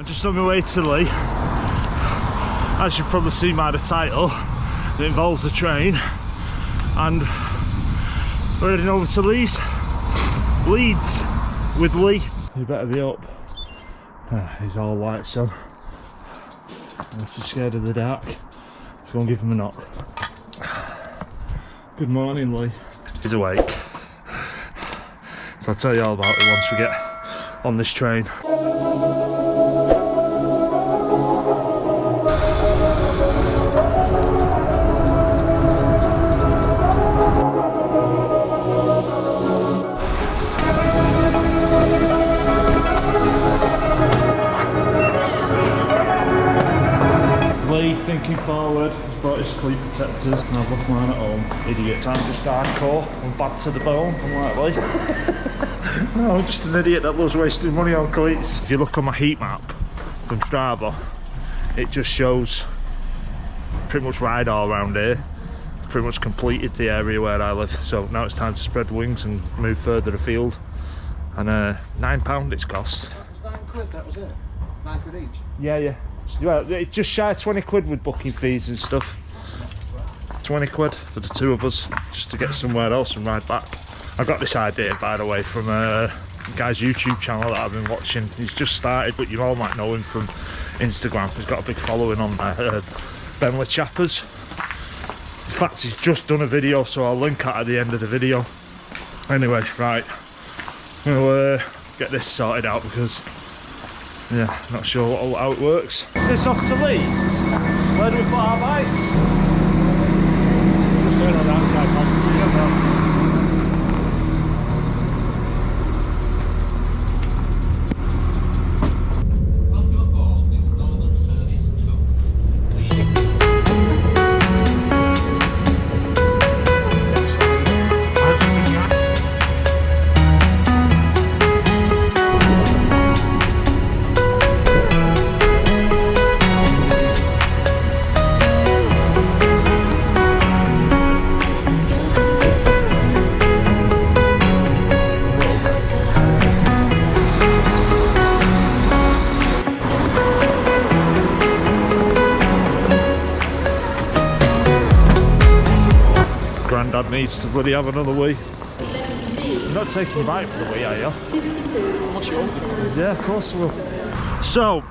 I'm just on my way to Lee. As you've probably seen by the title, it involves a train, and we're heading over to Leeds with Lee. You better be up. He's all white, so unless you're scared of the dark, let's go and give him a knock. Good morning, Lee. He's awake, so I'll tell you all about it once we get on this train. Thinking forward, he's brought his cleat protectors and I've left mine at home. Idiot. I'm just hardcore, I'm bad to the bone, unlikely. No, I'm just an idiot that loves wasting money on cleats. If you look on my heat map from Strava, it just shows pretty much ride all around here. I've pretty much completed the area where I live, so now it's time to spread wings and move further afield. And £9 it's cost. £9, that was it? £9 each? Yeah. Well, it's just shy of 20 quid with booking fees and stuff. 20 quid for the two of us, just to get somewhere else and ride back. I got this idea, by the way, from a guy's YouTube channel that I've been watching. He's just started, but you all might know him from Instagram. He's got a big following on Benley Chappers. In fact, he's just done a video, so I'll link it at the end of the video. Anyway, right, we'll get this sorted out because, yeah, not sure how it works. This off to Leeds? Where do we put our bikes? Just going on that side, Grandad needs to bloody have another wee. You're not taking your bike for the wee, are you? Yeah, of course we will. So,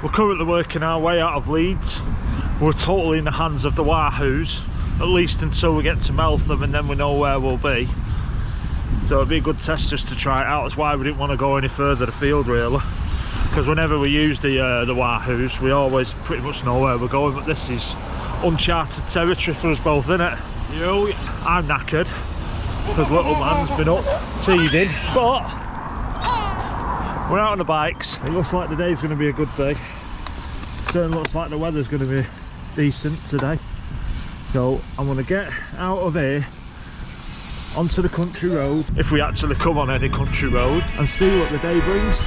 we're currently working our way out of Leeds. We're totally in the hands of the Wahoos, at least until we get to Meltham, and then we know where we'll be. So it'll be a good test just to try it out. That's why we didn't want to go any further afield, really. Because whenever we use the Wahoos, we always pretty much know where we're going, but this is uncharted territory for us both, isn't it? Yo. I'm knackered because little man's been up teething, but we're out on the bikes. It looks like the day's going to be a good day. Certainly looks like the weather's going to be decent today. So I'm going to get out of here onto the country road, if we actually come on any country road, and see what the day brings.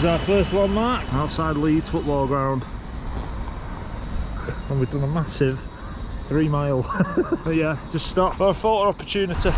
Our first one, Mark, outside Leeds football ground, and we've done a massive 3 mile. But yeah, just stop for a photo opportunity.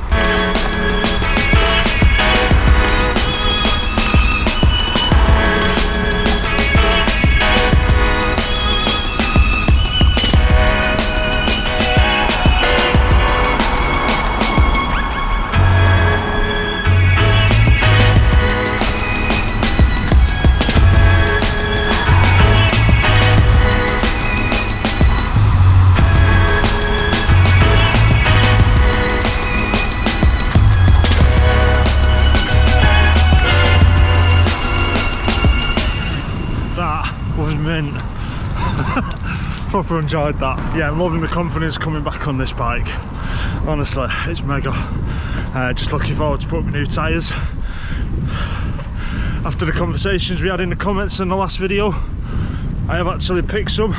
Proper enjoyed that. Yeah, I'm loving the confidence coming back on this bike. Honestly, it's mega. Just looking forward to putting my new tyres. After the conversations we had in the comments in the last video, I have actually picked some.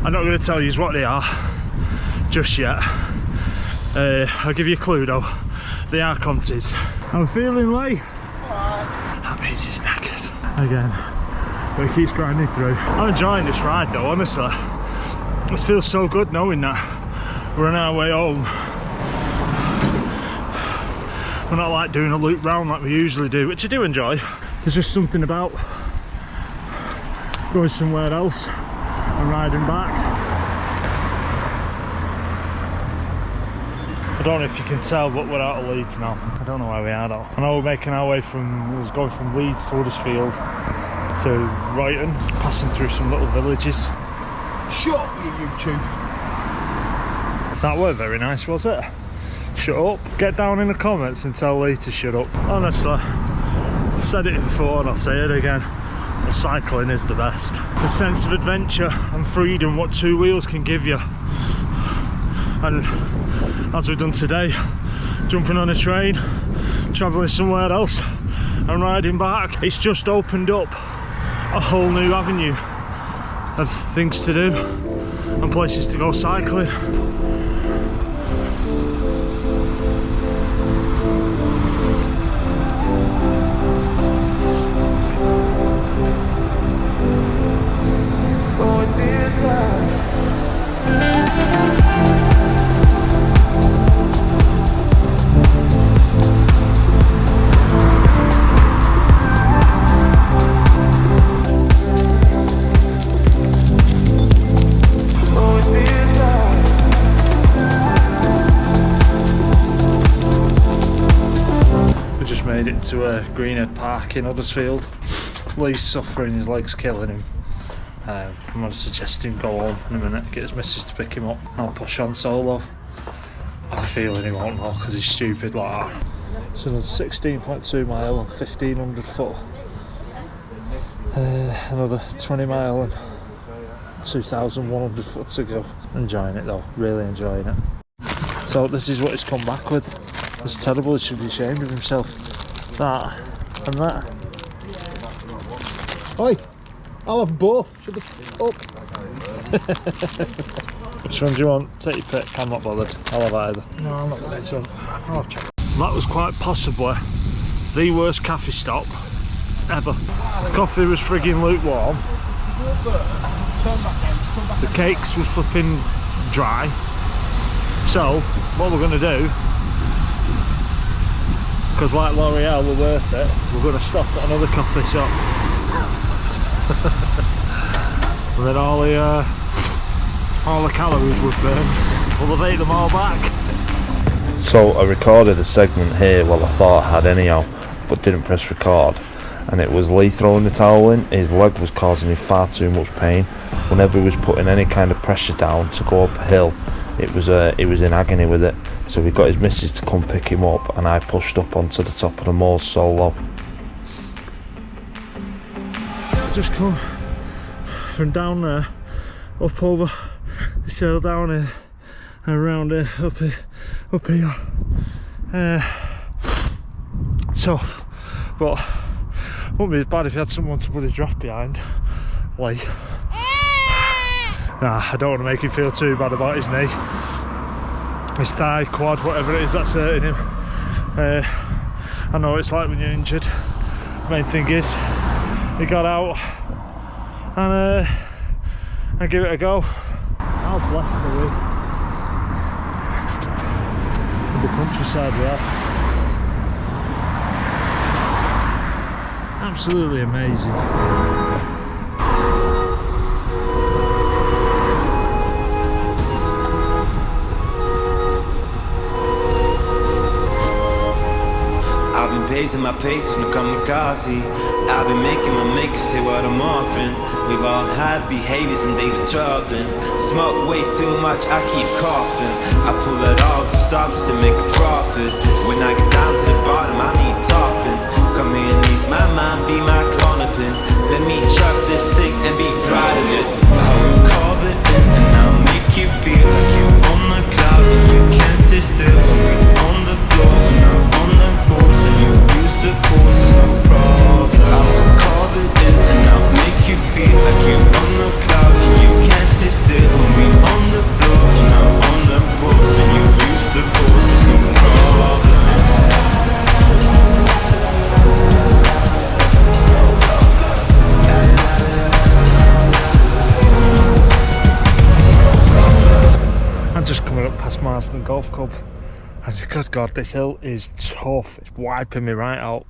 I'm not going to tell you what they are just yet, I'll give you a clue though. They are conties. I'm feeling late. That means he's knackered. Again. But he keeps grinding through. I'm enjoying this ride though, honestly. It feels so good knowing that we're on our way home. We're not like doing a loop round like we usually do, which I do enjoy. There's just something about going somewhere else and riding back. I don't know if you can tell, but we're out of Leeds now. I don't know where we are though. I know we're making our way from, was going from Leeds to Huddersfield to Royton, passing through some little villages. Shut up, you YouTube. That were very nice, was it? Shut up. Get down in the comments and tell Lee to shut up. Honestly, I've said it before and I'll say it again. But cycling is the best. The sense of adventure and freedom what two wheels can give you. And as we've done today, jumping on a train, travelling somewhere else and riding back, it's just opened up a whole new avenue of things to do and places to go cycling. Made it to a Greenhead Park in Huddersfield. Lee's suffering, his leg's killing him. I'm going to suggest him go home in a minute, get his missus to pick him up. I'll push on solo. I have a feeling he won't know because he's stupid like that. So there's 16.2 mile and 1500 foot. Another 20 mile and 2100 foot to go. Enjoying it though, really enjoying it. So this is what he's come back with. It's terrible, he should be ashamed of himself. That and that. Oi, I'll have both. Shut the up. Which one do you want? Take your pick, I'm not bothered. I'll have either. No, I'm not bothered, so I'll have chocolate. That was quite possibly the worst cafe stop ever. The coffee was frigging lukewarm. The cakes was flipping dry. So, what we're going to do, because like L'Oreal were worth it, we're going to stop at another coffee shop. And then all the calories we've burned, we'll have ate them all back. So I recorded a segment here, well I thought I had anyhow, but didn't press record. And it was Lee throwing the towel in. His leg was causing him far too much pain. Whenever he was putting any kind of pressure down to go up a hill, he was in agony with it. So we got his missus to come pick him up and I pushed up onto the top of the moors solo. Just come from down there, up over this hill down here, and around here, up here. Tough, but wouldn't be as bad if you had someone to put his draft behind. Like, nah, I don't want to make him feel too bad about his knee. His thigh, quad, whatever it is that's hurting him. I know what it's like when you're injured. Main thing is, he got out and give it a go. How blessed are we? In the countryside we have. Absolutely amazing. I've been pacing my paces, no kamikaze. I've been making my makers say what I'm offering. We've all had behaviors and they were troubling. Smoke way too much, I keep coughing. I pull it all to stop just to make a profit. When I get down to the bottom, I need topping. Come here and ease my mind, be my clonopin. Let me chop this thing and be proud of it. I will carve it in and I'll make you feel like you on the cloud and you can't sit still. When we on the floor and I'm on the force and you use the force, there's no problem. I will carve it in and I'll make you feel like you on the cloud and you can't sit still. When we on the floor and I'm on the force and you use the force. past Marsden Golf Club, and good God, this hill is tough. It's wiping me right out.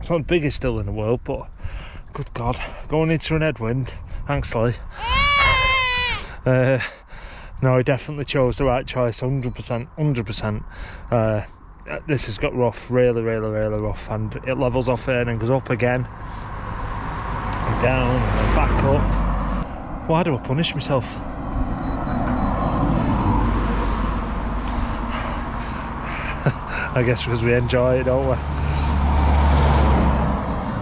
It's not the biggest hill in the world, but good God, going into an headwind. Thanks, Lee. No, he definitely chose the right choice, 100%, 100%. This has got rough, really rough, and it levels off here and then goes up again, and down, and then back up. Why do I punish myself? I guess because we enjoy it, don't we?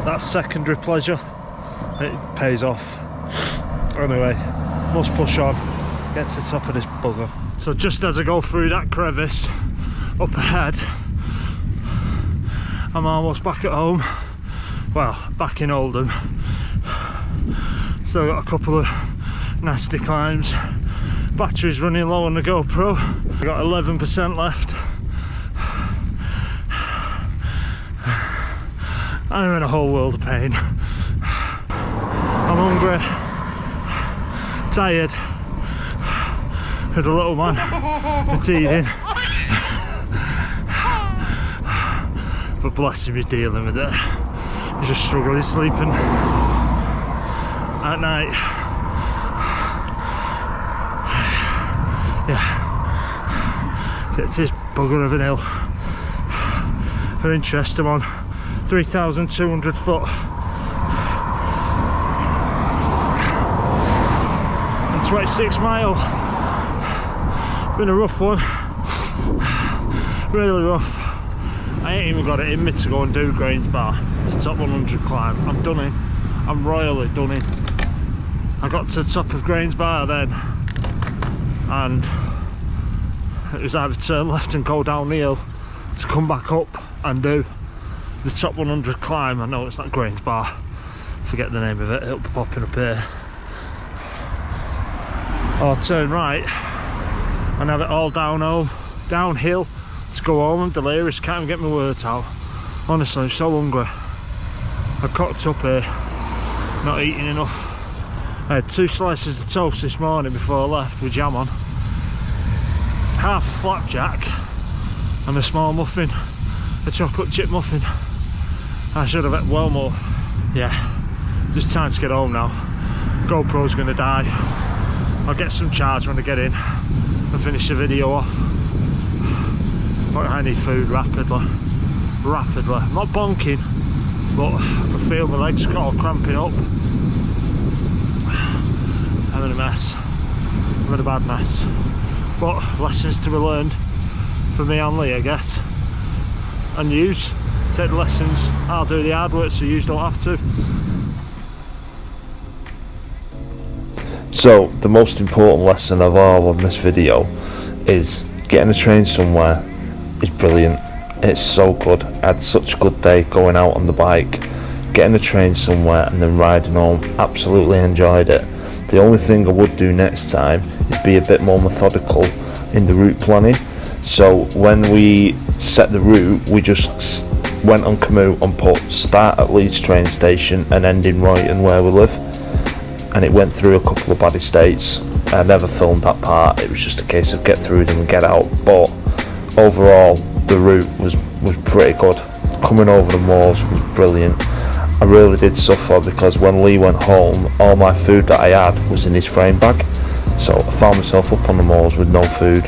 That's secondary pleasure. It pays off. Anyway, must push on, get to the top of this bugger. So just as I go through that crevice up ahead, I'm almost back at home. Well, back in Oldham. Still got a couple of nasty climbs. Battery's running low on the GoPro. I've got 11% left. I'm in a whole world of pain. I'm hungry, tired, because the little man is eating. But bless him, he's dealing with it. He's just struggling sleeping at night. Yeah, it's this bugger of an hill. For interest, I'm on 3,200 foot. And 26 mile. Been a rough one. Really rough. I ain't even got it in me to go and do Grains Bar, the top 100 climb. I'm done in. I'm royally done in. I got to the top of Grains Bar then, and it was either turn left and go down the hill to come back up and do the top 100 climb. I know it's not Grains Bar, forget the name of it, it'll be popping up here. Or turn right and have it all downhill to go home. I'm delirious, can't even get my words out. Honestly, I'm so hungry. I cocked up here, not eating enough. I had 2 slices of toast this morning before I left with jam on, half a flapjack and a small muffin, a chocolate chip muffin. I should have had well more. Yeah, just time to get home now. GoPro's gonna die. I'll get some charge when I get in and finish the video off. But I need food rapidly. I'm not bonking, but I can feel my legs all cramping up. I'm in a mess. I'm in a bad mess. But lessons to be learned for me and Lee, I guess. And yous. Take the lessons, I'll do the hard work so you don't have to. So the most important lesson of all on this video is getting a train somewhere is brilliant. It's so good. I had such a good day going out on the bike, getting a train somewhere and then riding home. Absolutely enjoyed it. The only thing I would do next time is be a bit more methodical in the route planning. So when we set the route, we just went on Komoot and put start at Leeds train station and end in Royton where we live, and it went through a couple of bad estates. I never filmed that part, it was just a case of get through them and get out, but overall the route was pretty good. Coming over the moors was brilliant. I really did suffer because when Lee went home, all my food that I had was in his frame bag, so I found myself up on the moors with no food.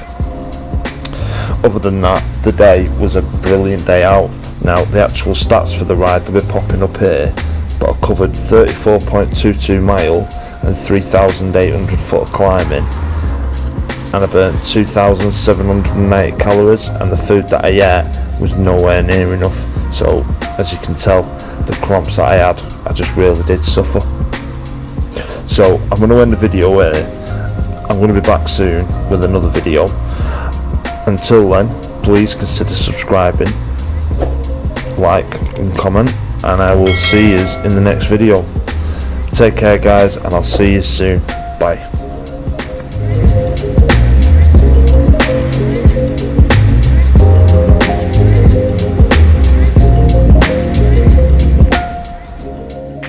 Other than that, the day was a brilliant day out. Now the actual stats for the ride, they'll be popping up here, but I covered 34.22 mile and 3,800 foot of climbing, and I burnt 2,780 calories, and the food that I ate was nowhere near enough. So as you can tell, the cramps that I had, I just really did suffer. So I'm going to end the video here. I'm going to be back soon with another video. Until then, please consider subscribing, like and comment, and I will see you in the next video. Take care guys, and I'll see you soon. Bye.